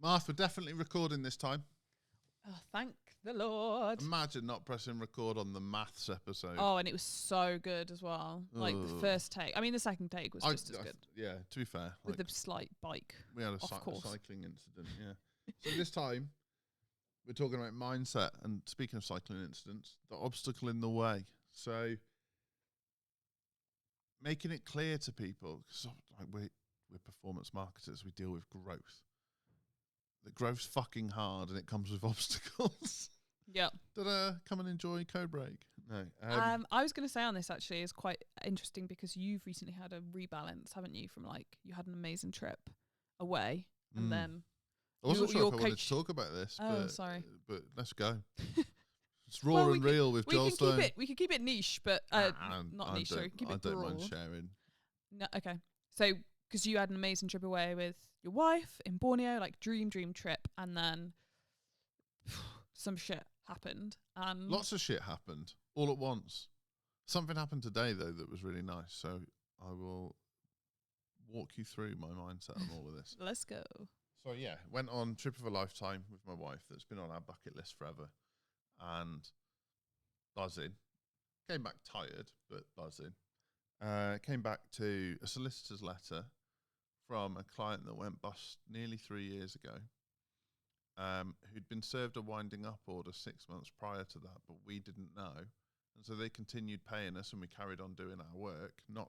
Marth, we're definitely recording this time. Oh, thank the Lord. Imagine not pressing record on the maths episode. Oh, and it was so good as well. Like the first take. I mean, the second take was just as good. Yeah, to be fair. With the slight bike. We had a cycling incident, yeah. So this time, we're talking about mindset. And speaking of cycling incidents, the obstacle in the way. So making it clear to people, because like we're performance marketers, we deal with growth. The growth's fucking hard and it comes with obstacles. Yeah. Come and enjoy Code Break. No. I was going to say on this actually is quite interesting because you've recently had a rebalance, haven't you? From like you had an amazing trip away and then I wasn't sure if I wanted to talk about this. Oh, sorry. But let's go. It's raw and real with Joel Stone. We could keep it niche, but not niche. Sorry, keep it broad. I don't mind sharing. No, okay. So because you had an amazing trip away with your wife in Borneo, like dream trip, and then some shit happened. And lots of shit happened all at once. Something happened today though that was really nice. So I will walk you through my mindset on all of this. Let's go. So yeah, went on trip of a lifetime with my wife that's been on our bucket list forever, and buzzing. Came back tired, but buzzing. Came back to a solicitor's letter from a client that went bust nearly 3 years ago, who'd been served a winding up order 6 months prior to that, but we didn't know. And so they continued paying us and we carried on doing our work, not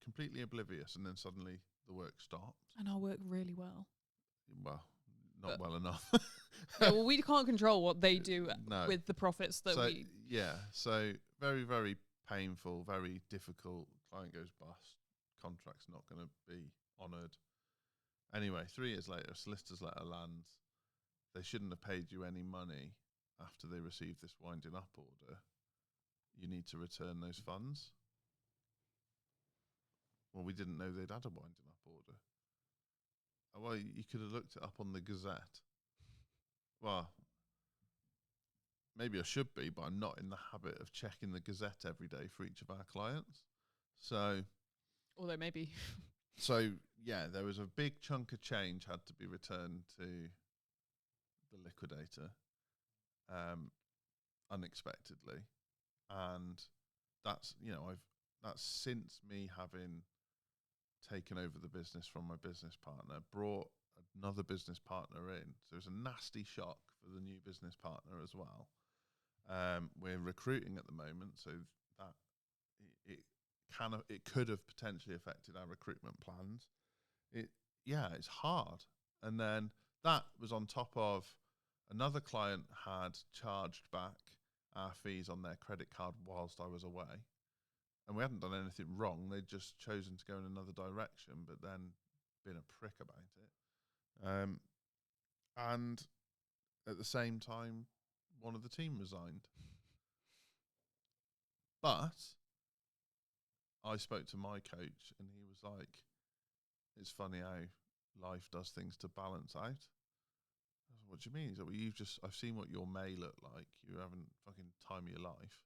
completely oblivious, and then suddenly the work stopped. And our work really well. Well, not well enough. Yeah, well, we can't control what they do with the profits that we... Yeah, so very, very painful, very difficult. Client goes bust. Contract's not going to be honoured. Anyway, 3 years later, a solicitor's letter lands. They shouldn't have paid you any money after they received this winding up order. You need to return those funds. Well, we didn't know they'd had a winding up order. Well, you could have looked it up on the Gazette. Well, maybe I should be, but I'm not in the habit of checking the Gazette every day for each of our clients. So, although maybe. So, yeah, there was a big chunk of change had to be returned to the liquidator unexpectedly. And that's, that's since me having taken over the business from my business partner, brought another business partner in. So it was a nasty shock for the new business partner as well. We're recruiting at the moment, so that it could have potentially affected our recruitment plans. It's hard. And then that was on top of another client had charged back our fees on their credit card whilst I was away. And we hadn't done anything wrong. They'd just chosen to go in another direction, but then been a prick about it. And at the same time, one of the team resigned. But I spoke to my coach and he was like, it's funny how life does things to balance out. I was like, what do you mean? He's like, well, I've seen what your May looked like. You haven't fucking time of your life.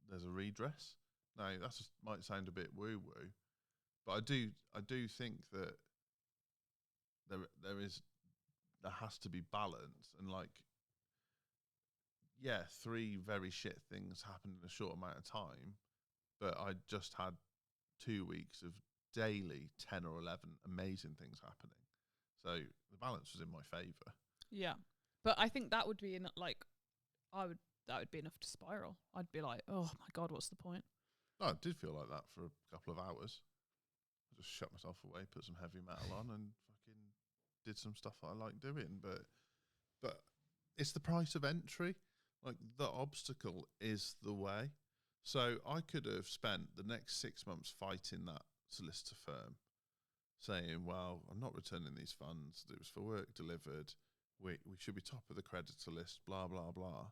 There's a redress. Now that might sound a bit woo-woo, but I do think that there has to be balance, and like, yeah, 3 very shit things happened in a short amount of time, but I just had 2 weeks of daily 10 or 11 amazing things happening. So the balance was in my favour. Yeah, but I think that would be that would be enough to spiral. I'd be like, oh my God, what's the point? Oh, it did feel like that for a couple of hours. I just shut myself away, put some heavy metal on and fucking did some stuff that I like doing. But it's the price of entry. Like, the obstacle is the way. So I could have spent the next 6 months fighting that solicitor firm, saying, well, I'm not returning these funds. It was for work delivered. We should be top of the creditor list, blah, blah, blah.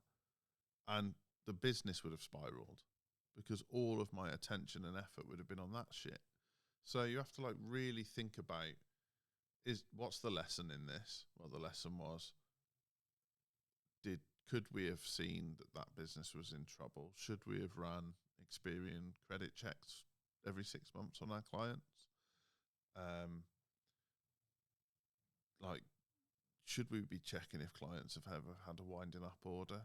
And the business would have spiraled because all of my attention and effort would have been on that shit. So you have to like really think about what's the lesson in this? Well, the lesson was, could we have seen that business was in trouble? Should we have run Experian credit checks every 6 months on our clients? like, should we be checking if clients have ever had a winding up order?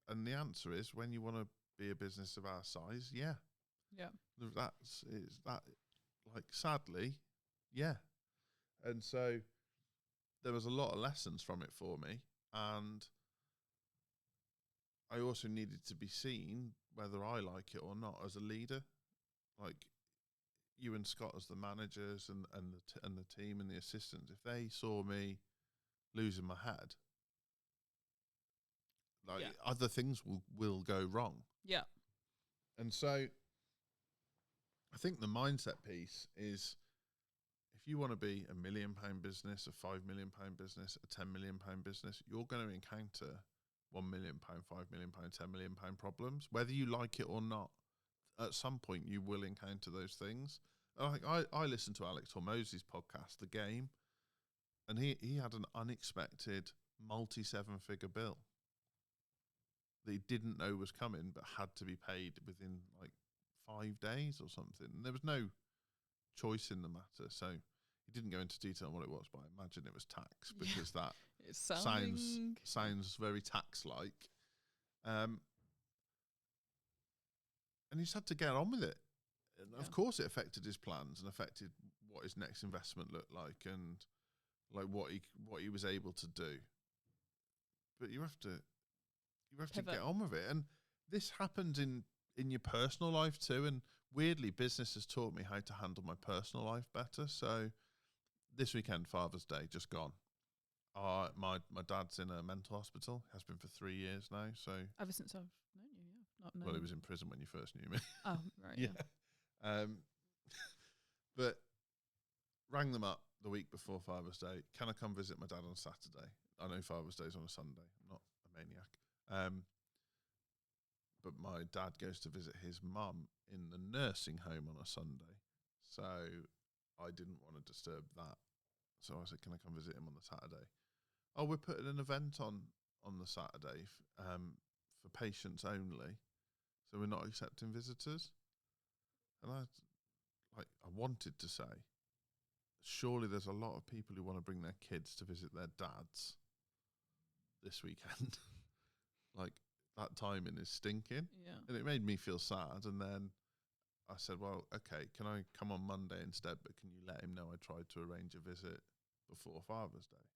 And the answer is, when you want to be a business of our size, yeah. Yeah. Sadly, yeah. And so there was a lot of lessons from it for me. And I also needed to be seen, whether I like it or not, as a leader. Like, you and Scott as the managers and the team and the assistants, if they saw me losing my head, other things will go wrong. Yeah. And so I think the mindset piece is, if you want to be £1 million business, a £5 million business, a £10 million business, you're going to encounter £1 million, £5 million, £10 million problems, whether you like it or not. At some point, you will encounter those things. I listened to Alex Hormozzi's podcast, The Game, and he had an unexpected multi-7-figure bill that he didn't know was coming, but had to be paid within like 5 days or something. And there was no choice in the matter, so he didn't go into detail on what it was, but I imagine it was tax, because that sounds very tax-like. And he just had to get on with it. And of course it affected his plans and affected what his next investment looked like, and like what he was able to do. But you have to get on with it. And this happens in your personal life too. And weirdly, business has taught me how to handle my personal life better. So this weekend, Father's Day, just gone. My dad's in a mental hospital. Has been for 3 years now. So ever since I've known you, yeah. Well, he was in prison when you first knew me. Oh, right. Yeah. But rang them up the week before Father's Day. Can I come visit my dad on Saturday? I know Father's Day's on a Sunday. I'm not a maniac. But my dad goes to visit his mum in the nursing home on a Sunday. So I didn't want to disturb that. So I said, can I come visit him on the Saturday? Oh, we're putting an event on the Saturday for patients only. So we're not accepting visitors. And I wanted to say, surely there's a lot of people who want to bring their kids to visit their dads this weekend. Like, that timing is stinking. Yeah. And it made me feel sad. And then I said, well, okay, can I come on Monday instead? But can you let him know I tried to arrange a visit before Father's Day?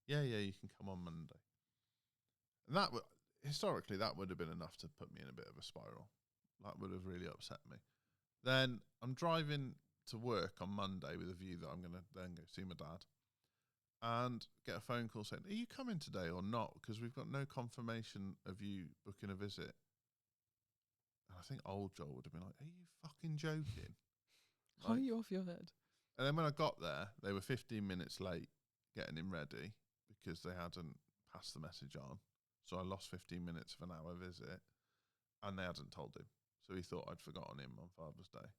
Yeah, you can come on Monday. And historically, that would have been enough to put me in a bit of a spiral. That would have really upset me. Then I'm driving to work on Monday with a view that I'm going to then go see my dad, and get a phone call saying, are you coming today or not? Because we've got no confirmation of you booking a visit. And I think old Joel would have been like, are you fucking joking? Are you off your head? And then when I got there, they were 15 minutes late getting him ready because they hadn't passed the message on. So I lost 15 minutes of an hour visit, and they hadn't told him. So he thought I'd forgotten him on Father's Day,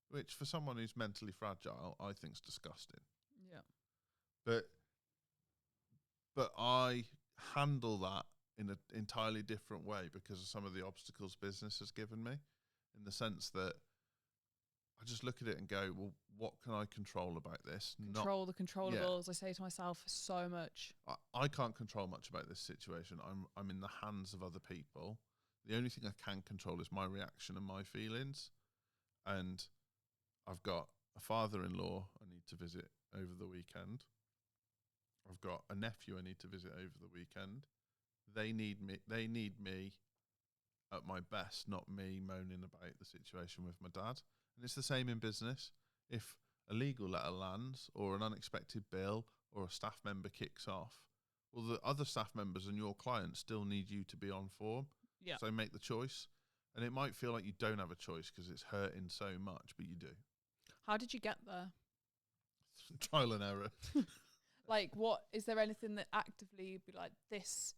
which for someone who's mentally fragile, I think's disgusting. Yeah. But I handle that in an entirely different way because of some of the obstacles business has given me, in the sense that I just look at it and go, well, what can I control about this? Control the controllables. Yeah. I say to myself so much. I can't control much about this situation. I'm in the hands of other people. The only thing I can control is my reaction and my feelings. And I've got a father-in-law I need to visit over the weekend. I've got a nephew I need to visit over the weekend. They need me at my best, not me moaning about the situation with my dad. And it's the same in business. If a legal letter lands, or an unexpected bill, or a staff member kicks off, well, the other staff members and your clients still need you to be on form. Yeah. So make the choice. And it might feel like you don't have a choice because it's hurting so much, but you do. How did you get there? Trial and error. Like, what is there anything that actively be like, this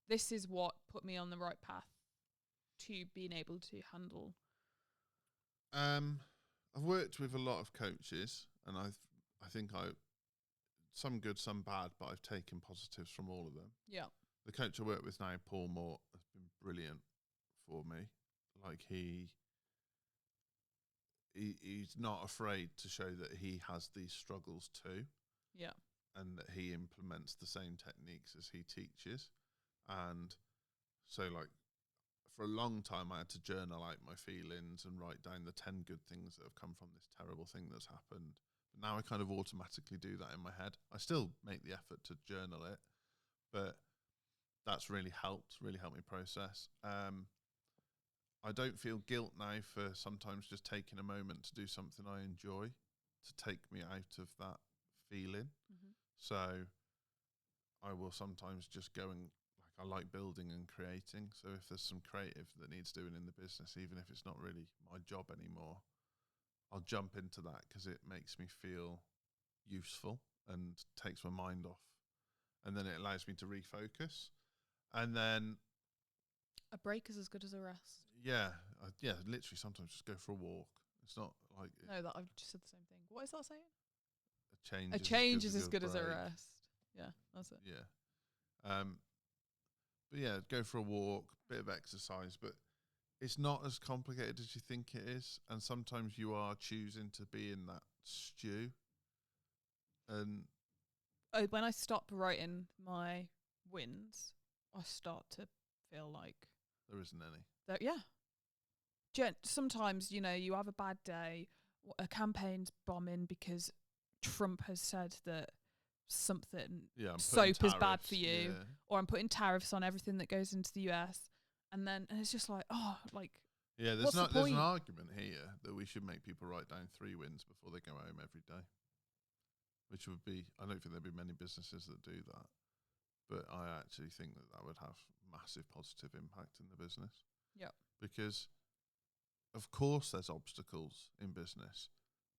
is what put me on the right path to being able to handle? I've worked with a lot of coaches, and I think some good, some bad, but I've taken positives from all of them. Yeah. The coach I work with now, Paul Moore, has been brilliant for me. Like, he's not afraid to show that he has these struggles too. Yeah. and that he implements the same techniques as he teaches. And so, like, for a long time, I had to journal out my feelings and write down the 10 good things that have come from this terrible thing that's happened. But now I kind of automatically do that in my head. I still make the effort to journal it, but that's really helped me process. I don't feel guilt now for sometimes just taking a moment to do something I enjoy to take me out of that feeling. Mm-hmm. So I will sometimes just go and, like, I like building and creating. So if there's some creative that needs doing in the business, even if it's not really my job anymore, I'll jump into that because it makes me feel useful and takes my mind off. And then it allows me to refocus. And then a break is as good as a rest. Yeah, literally sometimes just go for a walk. It's not like... No, that I've just said the same thing. What is that saying? A change is as good as a break. rest. Yeah, that's it. Yeah. But yeah, go for a walk, bit of exercise, but it's not as complicated as you think it is. And sometimes you are choosing to be in that stew. And when I stop writing my wins, I start to feel like there isn't any. Sometimes, you have a bad day, a campaign's bombing because Trump has said that something soap is bad for you, or I'm putting tariffs on everything that goes into the US, and it's just like, there's an argument here that we should make people write down 3 wins before they go home every day, which would be, I don't think there'd be many businesses that do that, but I actually think that would have massive positive impact in the business. Yeah, because of course there's obstacles in business,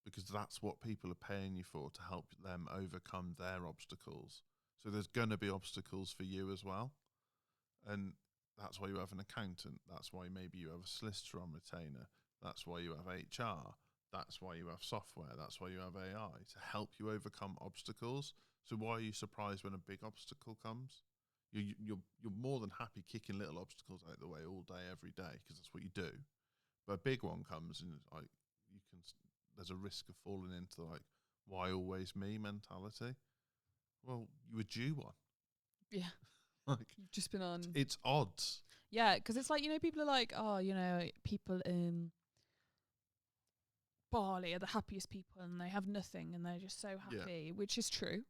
because that's what people are paying you for, to help them overcome their obstacles. So there's going to be obstacles for you as well. And that's why you have an accountant. That's why maybe you have a solicitor on retainer. That's why you have HR. That's why you have software. That's why you have AI, to help you overcome obstacles. So why are you surprised when a big obstacle comes? You're more than happy kicking little obstacles out of the way all day, every day, because that's what you do. But a big one comes, and there's a risk of falling into why always me mentality. Well, you were due one. Yeah. You've just been on. It's odds. Yeah, because it's like, people are like, people in Bali are the happiest people and they have nothing and they're just so happy, which is true.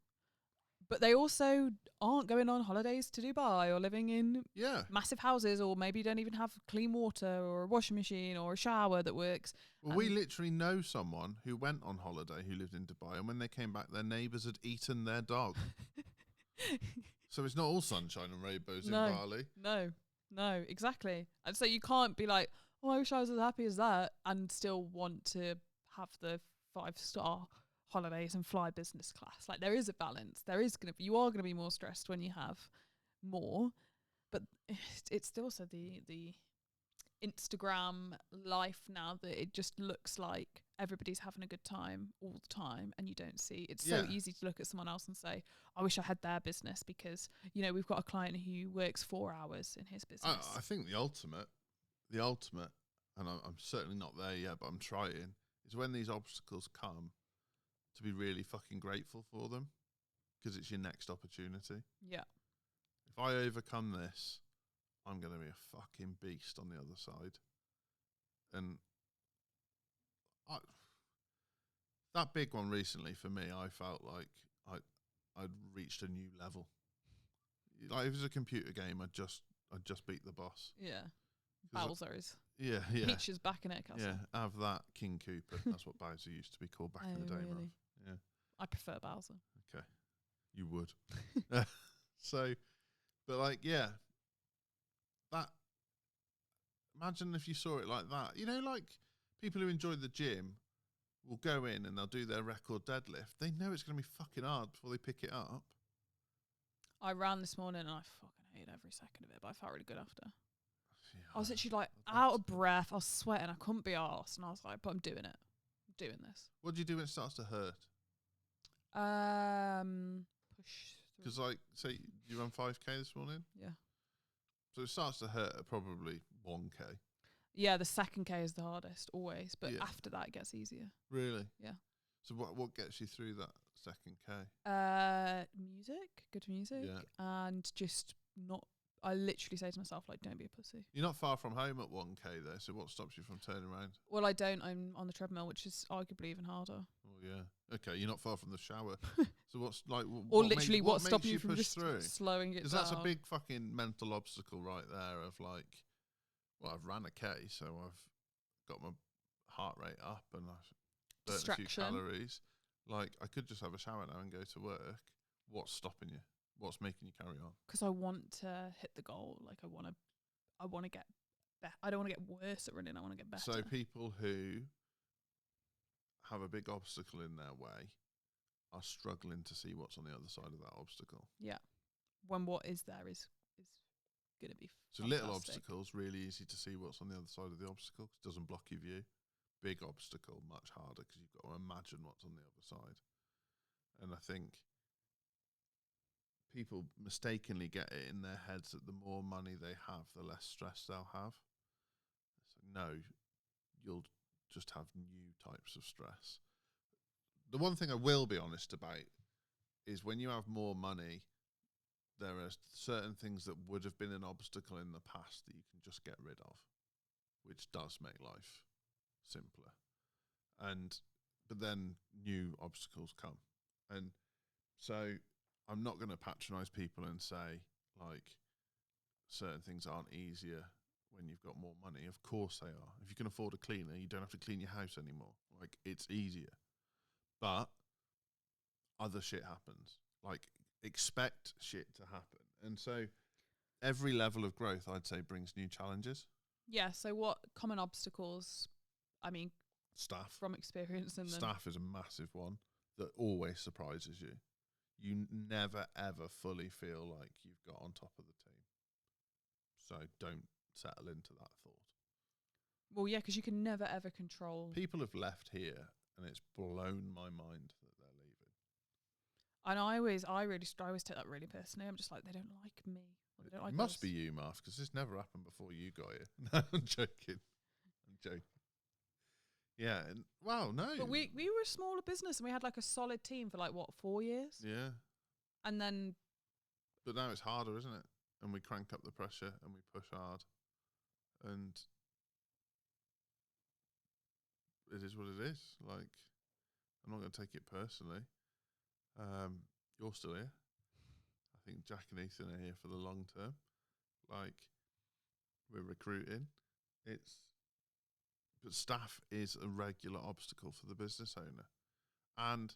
But they also aren't going on holidays to Dubai or living in massive houses, or maybe don't even have clean water or a washing machine or a shower that works. Well, we literally know someone who went on holiday who lived in Dubai, and when they came back, their neighbours had eaten their dog. So it's not all sunshine and rainbows in Bali. No, exactly. And so you can't be like, oh, I wish I was as happy as that, and still want to have the 5-star holidays and fly business class. Like, there is a balance. You are gonna be more stressed when you have more, but it's also the Instagram life now that it just looks like everybody's having a good time all the time, and you don't see. It's so easy to look at someone else and say, I wish I had their business, because we've got a client who works 4 hours in his business. I think the ultimate, and I'm certainly not there yet, but I'm trying, is when these obstacles come, to be really fucking grateful for them, because it's your next opportunity. Yeah. If I overcome this, I'm going to be a fucking beast on the other side. And that big one recently for me, I felt like I'd reached a new level. Like, if it was a computer game, I'd just beat the boss. Yeah. Bowser's. Yeah. Peach is back in it, Castle. Yeah, have that, King Cooper. That's what Bowser used to be called back in the day, really? Ruff. Yeah. I prefer Bowser. Okay. You would. So, but that, imagine if you saw it like that. Like people who enjoy the gym will go in and they'll do their record deadlift. They know it's going to be fucking hard before they pick it up. I ran this morning and I fucking hated every second of it, but I felt really good after. Yeah, I was literally out of breath. I was sweating. I couldn't be arsed. And I was like, but I'm doing it. I'm doing this. What do you do when it starts to hurt? Push. Because say you run 5K this morning? Yeah. So it starts to hurt at probably 1K. Yeah, the second K is the hardest, always. But after that, it gets easier. Really? Yeah. So what gets you through that second K? Music, good music, Yeah. and just not. I literally say to myself, like, don't be a pussy. You're not far from home at 1K though, so what stops you from turning around? Well, I don't. I'm on the treadmill, which is arguably even harder. Oh yeah. Okay, you're not far from the shower. So what's like? Or What literally, what what's makes stopping you you from push just through? slowing it down? Because that's a big fucking mental obstacle right there. Of like, well, I've ran a K, so I've got my heart rate up and I've burnt a few Distraction. calories. Like, I could just have a shower now and go to work. What's stopping you? What's making you carry on? Because I want to hit the goal. Like, I want to get better. I don't want to get worse at running. I want to get better. So people who have a big obstacle in their way are struggling to see what's on the other side of that obstacle. Yeah. When what is there is going to be So fantastic. little obstacles, really easy to see what's on the other side of the obstacle 'cause it doesn't block your view. Big obstacle, much harder because you've got to imagine what's on the other side. And I think people mistakenly get it in their heads that the more money they have, the less stress they'll have. So no, you'll just have new types of stress. The one thing I will be honest about is when you have more money, there are certain things that would have been an obstacle in the past that you can just get rid of, which does make life simpler. But then new obstacles come. And so I'm not going to patronize people and say, like, certain things aren't easier when you've got more money. Of course they are. If you can afford a cleaner, you don't have to clean your house anymore. Like, it's easier. But other shit happens. Like, expect shit to happen. And so every level of growth, I'd say, brings new challenges. Yeah. So what common obstacles? I mean, Staff. from experience and Staff is a massive one that always surprises you. You never, ever fully feel like you've got on top of the team. So don't settle into that thought. Well, yeah, because you can never, ever control. People have left here and it's blown my mind that they're leaving. And I always take that really personally. I'm just like, they don't like me. They don't like It must us. be you, Marv, because this never happened before you got here. No, I'm joking. Yeah, and wow, no. But we were a smaller business and we had like a solid team for like, what, 4 years? Yeah. And then... But now it's harder, isn't it? And we crank up the pressure and we push hard. And it is what it is. Like, I'm not going to take it personally. You're still here. I think Jack and Ethan are here for the long term. Like, we're recruiting. But staff is a regular obstacle for the business owner. And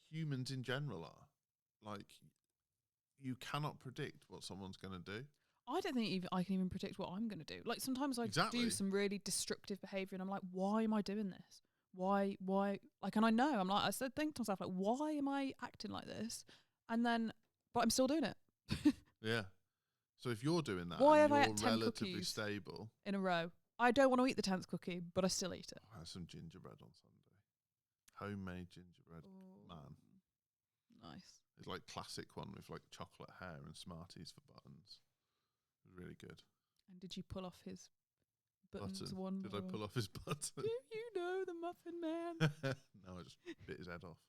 humans in general are. Like, you cannot predict what someone's going to do. I don't think I can even predict what I'm going to do. Like, sometimes I do some really destructive behaviour and I'm like, why am I doing this? Why? Like, and I know, I'm like, I said, think to myself, like, why am I acting like this? And then, but I'm still doing it. Yeah. So if you're doing that, Why and have I you're had 10 relatively cookies stable. in a row? I don't want to eat the 10th cookie, but I still eat it. I had some gingerbread on Sunday. Homemade gingerbread. Ooh, Man. Nice. It's like classic one with like chocolate hair and Smarties for buttons. It was really good. And did you pull off his buttons Button. one Did by I one? pull off his button? Do you know the Muffin Man? No, I just bit his head off.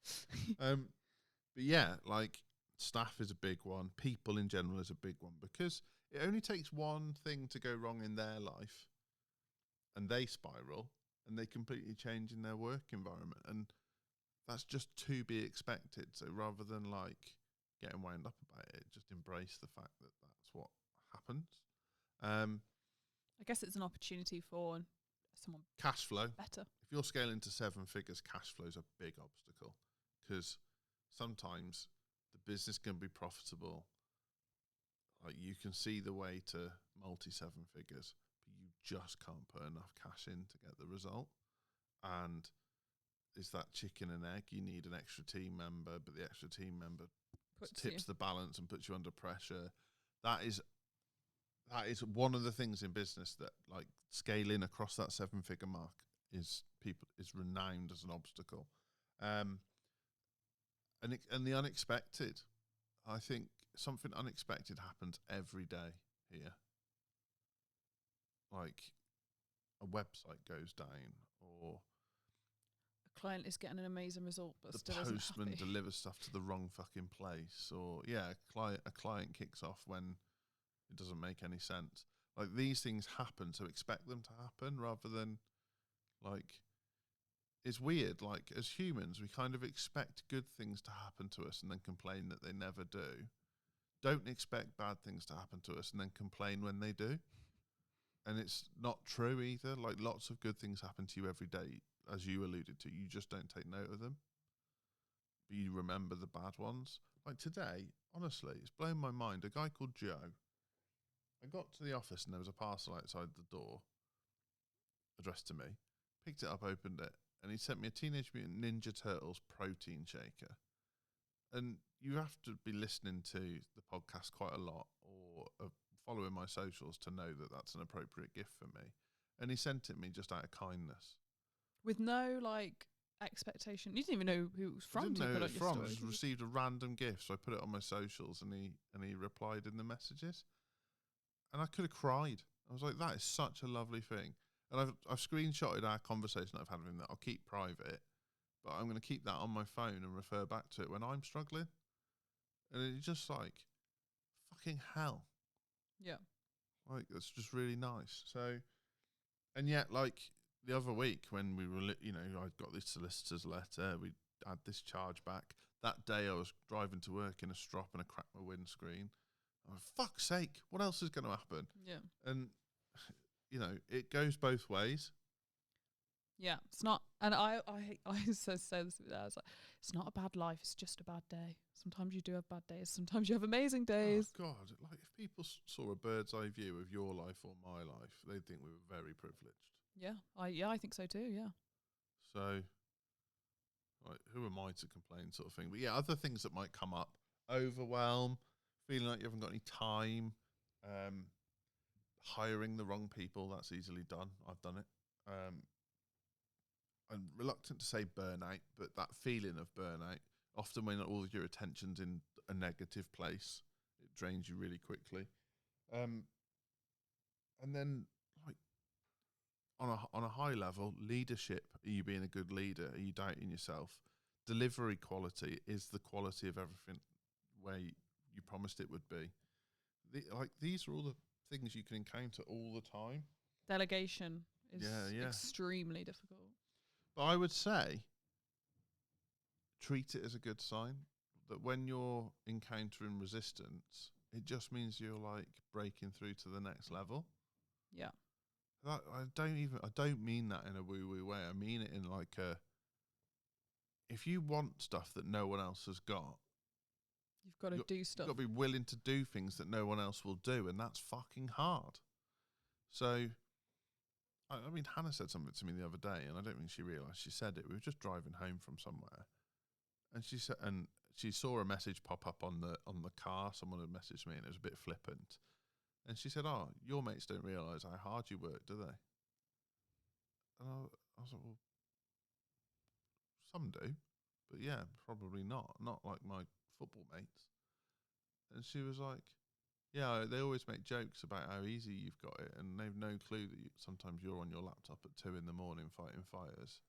But yeah, like, staff is a big one. People in general is a big one because it only takes one thing to go wrong in their life and they spiral and they completely change in their work environment. And that's just to be expected. So rather than like getting wound up about it, just embrace the fact that that's what happens. I guess it's an opportunity for someone Cash flow. better. If you're scaling to 7 figures, cash flow is a big obstacle because sometimes the business can be profitable. Like, you can see the way to multi-7 figures, but you just can't put enough cash in to get the result. And it's that chicken and egg. You need an extra team member, but the extra team member tips the balance and puts you under pressure. That is one of the things in business that, like, scaling across that 7-figure mark is renowned as an obstacle. And the unexpected. I think something unexpected happens every day here. Like, a website goes down or client is getting an amazing result, but the still isn't postman happy. delivers stuff to the wrong fucking place, or a client kicks off when it doesn't make any sense. Like, these things happen, so expect them to happen rather than, like, it's weird. Like, as humans, we kind of expect good things to happen to us and then complain that they never do. Don't expect bad things to happen to us and then complain when they do. And it's not true either. Like, lots of good things happen to you every day, as you alluded to. You just don't take note of them, but you remember the bad ones. Like today, honestly, it's blown my mind. A guy called Joe. I got to the office and there was a parcel outside the door addressed to me. Picked it up, opened it, and he sent me a Teenage Mutant Ninja Turtles protein shaker. And you have to be listening to the podcast quite a lot or following my socials to know that that's an appropriate gift for me. And he sent it me just out of kindness. With no, like, expectation. You didn't even know who it was from. I didn't know who it was from. I Story, just received a random gift, so I put it on my socials, and he replied in the messages. And I could have cried. I was like, that is such a lovely thing. And I've screenshotted our conversation I've had with him that I'll keep private, but I'm going to keep that on my phone and refer back to it when I'm struggling. And it's just like, fucking hell. Yeah. Like, it's just really nice. So, and yet, like, the other week when we were, I got this solicitor's letter, we had this chargeback. That day I was driving to work in a strop and I cracked my windscreen. Oh, fuck's sake, what else is going to happen? Yeah. And, it goes both ways. Yeah. It's not, and I also say this, I was like, it's not a bad life, it's just a bad day. Sometimes you do have bad days, sometimes you have amazing days. Oh, God. Like, if people saw a bird's eye view of your life or my life, they'd think we were very privileged. Yeah. I think so too, yeah. So, like, who am I to complain, sort of thing? But yeah, other things that might come up: overwhelm, feeling like you haven't got any time, hiring the wrong people. That's easily done. I've done it. I'm reluctant to say burnout, but that feeling of burnout, often when all of your attention's in a negative place, it drains you really quickly. And then, like, on a high level, leadership. Are you being a good leader? Are you doubting yourself? Delivery quality, is the quality of everything where you promised it would be? These are all the things you can encounter all the time. Delegation is Yeah. extremely difficult. But I would say, treat it as a good sign that when you're encountering resistance, it just means you're, like, breaking through to the next level. Yeah. I don't mean that in a woo-woo way. I mean it in, like, if you want stuff that no one else has got, You've got to do stuff. you've got to be willing to do things that no one else will do, and that's fucking hard. So, I mean, Hannah said something to me the other day, and I don't think she realised she said it. We were just driving home from somewhere, and she said, and she saw a message pop up on the car. Someone had messaged me, and it was a bit flippant. And she said, "Oh, your mates don't realise how hard you work, do they?" And I was like, "Well, some do, but yeah, probably not. Not like my football mates." And she was like, "Yeah, they always make jokes about how easy you've got it, and they've no clue that sometimes you're on your laptop at 2 a.m. fighting fires."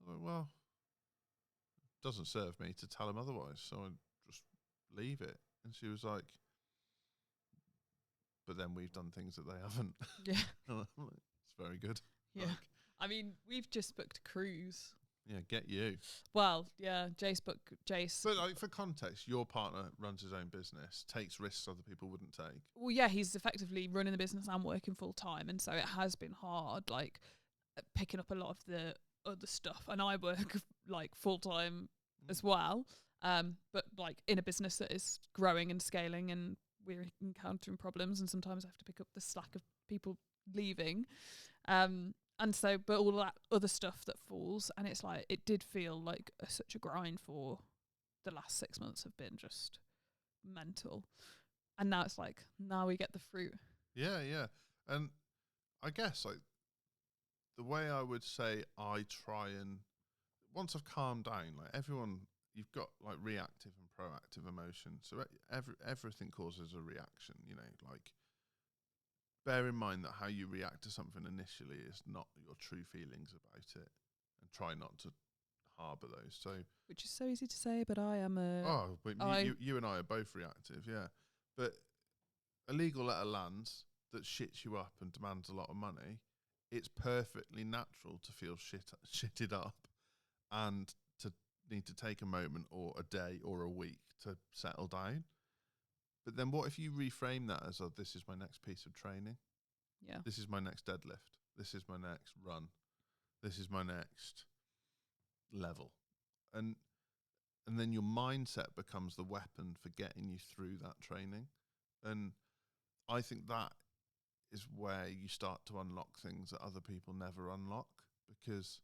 I was like, "Well, it doesn't serve me to tell them otherwise, so I just leave it." And she was like, "But then we've done things that they haven't." Yeah. It's very good. Yeah. Like, I mean, we've just booked a cruise. yeah, get you. Well, yeah, Jace. But, like, for context, your partner runs his own business, takes risks other people wouldn't take. Well, yeah, he's effectively running the business and working full time, and so it has been hard, like, picking up a lot of the other stuff. And I work like full time as well, but like in a business that is growing and scaling, and we're encountering problems, and sometimes I have to pick up the slack of people leaving. And so, but all that other stuff that falls, and it's like, it did feel like such a grind for the last 6 months have been just mental. And now it's like, now we get the fruit. Yeah. And I guess, like, the way I would say I try and, once I've calmed down, like, everyone, you've got, like, reactive and proactive emotion. So everything causes a reaction, like, bear in mind that how you react to something initially is not your true feelings about it. and try not to harbour those. So, which is so easy to say, but I am a. but you and I are both reactive, yeah. But a legal letter lands that shits you up and demands a lot of money. It's perfectly natural to feel shitted up and to need to take a moment or a day or a week to settle down. But then what if you reframe that as, oh, this is my next piece of training? Yeah. This is my next deadlift. This is my next run. This is my next level. And then your mindset becomes the weapon for getting you through that training. And I think that is where you start to unlock things that other people never unlock, because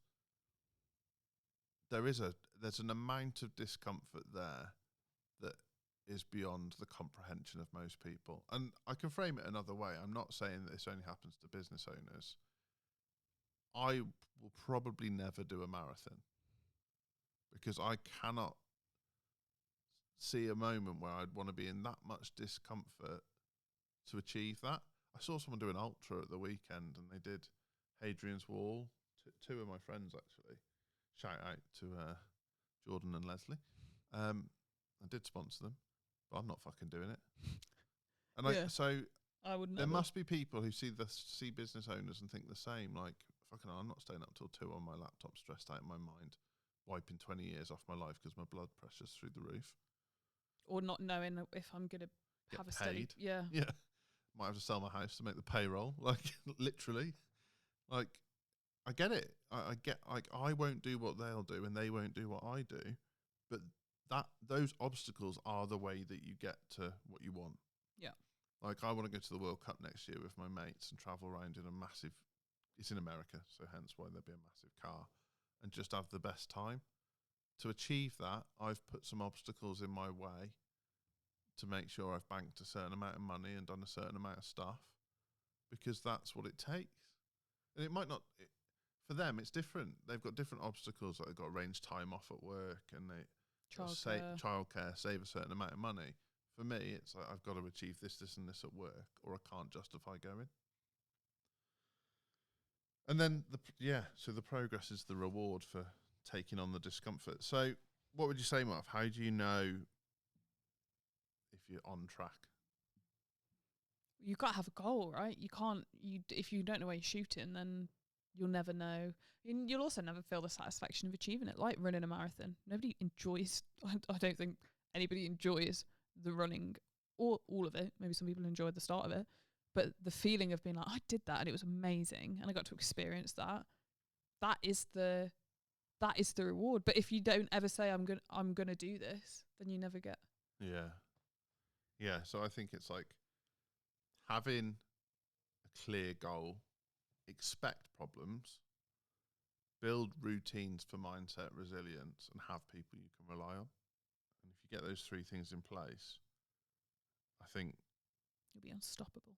there's an amount of discomfort there that is beyond the comprehension of most people. And I can frame it another way. I'm not saying that this only happens to business owners. I will probably never do a marathon because I cannot see a moment where I'd want to be in that much discomfort to achieve that. I saw someone do an ultra at the weekend, and they did Hadrian's Wall. Two of my friends, actually. Shout out to Jordan and Leslie. I did sponsor them, but I'm not fucking doing it. And I would never. There must be people who see business owners and think the same. Like, fucking hell, I'm not staying up till 2 on my laptop, stressed out in my mind, wiping 20 years off my life because my blood pressure's through the roof. Or not knowing if I'm going to have a steady. Yeah. Yeah. Might have to sell my house to make the payroll. Like, literally. Like, I get it. I get, like, I won't do what they'll do and they won't do what I do. But those obstacles are the way that you get to what you want. Yeah. Like, I want to go to the World Cup next year with my mates and travel around in a massive, it's in America, so hence why there'll be a massive car, and just have the best time. To achieve that, I've put some obstacles in my way to make sure I've banked a certain amount of money and done a certain amount of stuff, because that's what it takes. And it might not, for them, it's different. They've got different obstacles, like they've got arranged time off at work and they childcare, save a certain amount of money. For me, it's like I've got to achieve this, this, and this at work, or I can't justify going. And then, so the progress is the reward for taking on the discomfort. So what would you say, Marv? How do you know if you're on track? You've got to have a goal, right? You can't, if you don't know where you're shooting, then you'll never know. And you'll also never feel the satisfaction of achieving it, like running a marathon. Nobody enjoys, I don't think anybody enjoys the running or all of it. Maybe some people enjoyed the start of it. But the feeling of being like, I did that and it was amazing and I got to experience that. That is the reward. But if you don't ever say I'm gonna do this, then you never get. Yeah. Yeah. So I think it's like having a clear goal, expect problems, build routines for mindset resilience, and have people you can rely on. And if you get those 3 things in place, I think you'll be unstoppable.